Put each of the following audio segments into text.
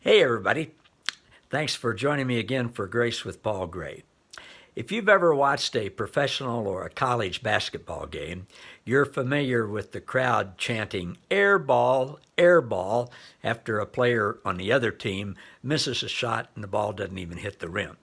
Hey, everybody. Thanks for joining me again for Grace with Paul Gray. If you've ever watched a professional or a college basketball game, you're familiar with the crowd chanting Airball Airball after a player on the other team misses a shot and the ball doesn't even hit the rim.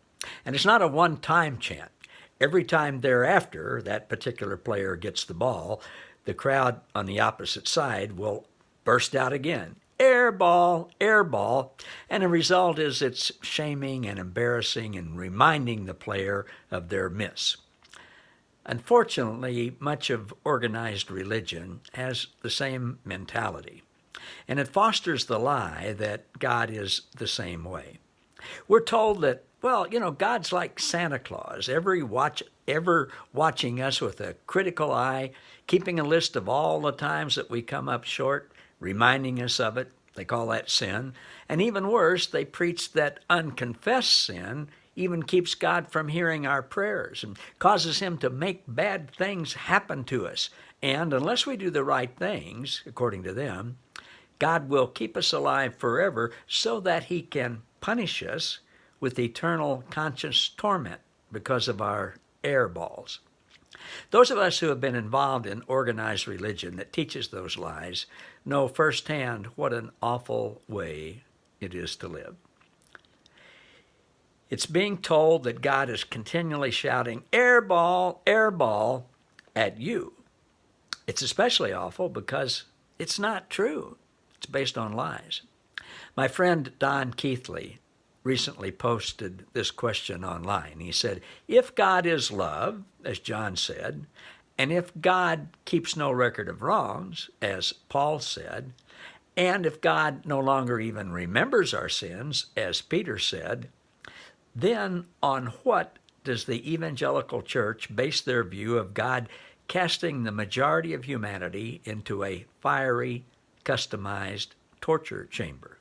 And it's not a one-time chant. Every time thereafter that particular player gets the ball, the crowd on the opposite side will burst out again. Airball, airball. And the result is it's shaming and embarrassing and reminding the player of their miss. Unfortunately, much of organized religion has the same mentality, and it fosters the lie that God is the same way. We're told that, God's like Santa Claus, ever watching us with a critical eye, keeping a list of all the times that we come up short, reminding us of it. They call that sin. And even worse, they preach that unconfessed sin even keeps God from hearing our prayers and causes him to make bad things happen to us. And unless we do the right things, according to them, God will keep us alive forever so that he can punish us with eternal conscious torment because of our airballs. Those of us who have been involved in organized religion that teaches those lies know firsthand what an awful way it is to live. It's being told that God is continually shouting, Airball, Airball, at you. It's especially awful because it's not true. It's based on lies. My friend Don Keithley recently posted this question online. He said, if God is love, as John said, and if God keeps no record of wrongs, as Paul said, and if God no longer even remembers our sins, as Peter said, then on what does the evangelical church base their view of God casting the majority of humanity into a fiery, customized torture chamber?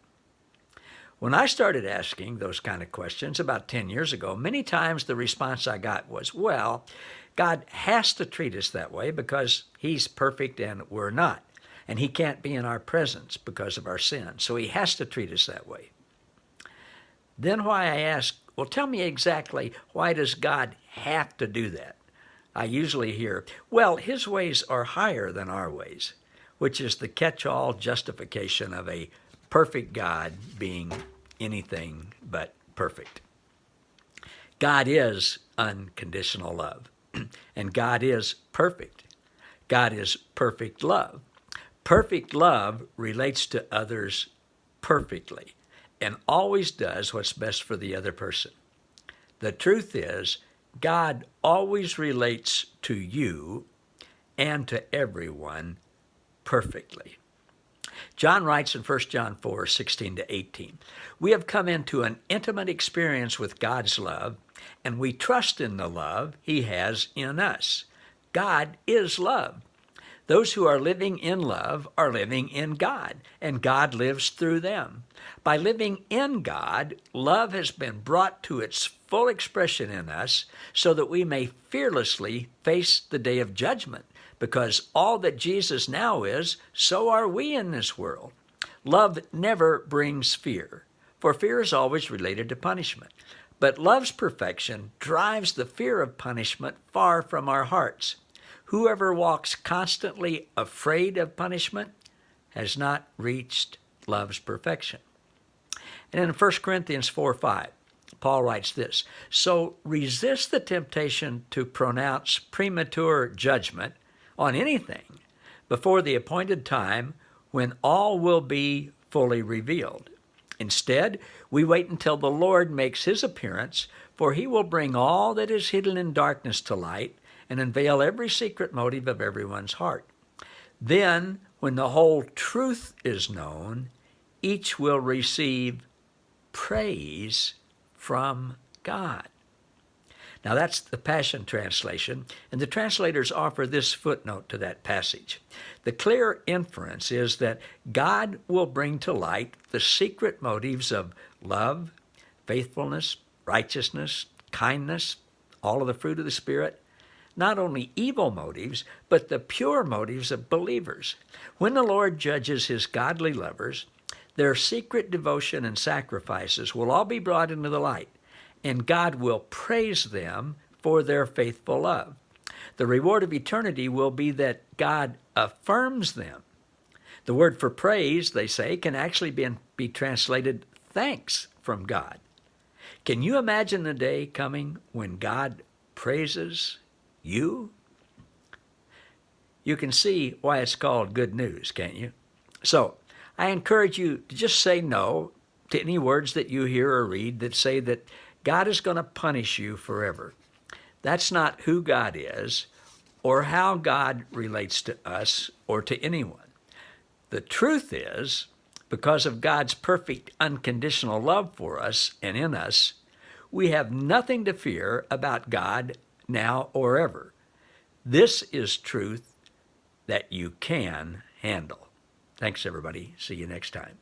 When I started asking those kind of questions about 10 years ago, many times the response I got was, well, God has to treat us that way because he's perfect and we're not. And he can't be in our presence because of our sin. So he has to treat us that way. Then why I asked, well, tell me exactly, why does God have to do that? I usually hear, well, his ways are higher than our ways, which is the catch-all justification of a perfect God being anything but perfect. God is unconditional love, and God is perfect. God is perfect love. Perfect love relates to others perfectly and always does what's best for the other person. The truth is, God always relates to you and to everyone perfectly. John writes in 1 John 4:16-18, we have come into an intimate experience with God's love, and we trust in the love he has in us. God is love. Those who are living in love are living in God, and God lives through them. By living in God, love has been brought to its full expression in us so that we may fearlessly face the day of judgment. Because all that Jesus now is, so are we in this world. Love never brings fear, for fear is always related to punishment. But love's perfection drives the fear of punishment far from our hearts. Whoever walks constantly afraid of punishment has not reached love's perfection. And in 1 Corinthians 4:5, Paul writes this, so resist the temptation to pronounce premature judgment on anything before the appointed time when all will be fully revealed. Instead, we wait until the Lord makes his appearance, for he will bring all that is hidden in darkness to light and unveil every secret motive of everyone's heart. Then, when the whole truth is known, each will receive praise from God. Now that's the Passion Translation, and the translators offer this footnote to that passage. The clear inference is that God will bring to light the secret motives of love, faithfulness, righteousness, kindness, all of the fruit of the Spirit, not only evil motives, but the pure motives of believers. When the Lord judges his godly lovers, Their secret devotion and sacrifices will all be brought into the light, and God will praise them for their faithful love. The reward of eternity will be that God affirms them. The word for praise, they say, can actually be translated thanks from God. Can you imagine the day coming when God praises you? You can see why it's called good news, can't you? So, I encourage you to just say no to any words that you hear or read that say that God is going to punish you forever. That's not who God is or how God relates to us or to anyone. The truth is, because of God's perfect unconditional love for us and in us, we have nothing to fear about God now or ever. This is truth that you can handle. Thanks, everybody. See you next time.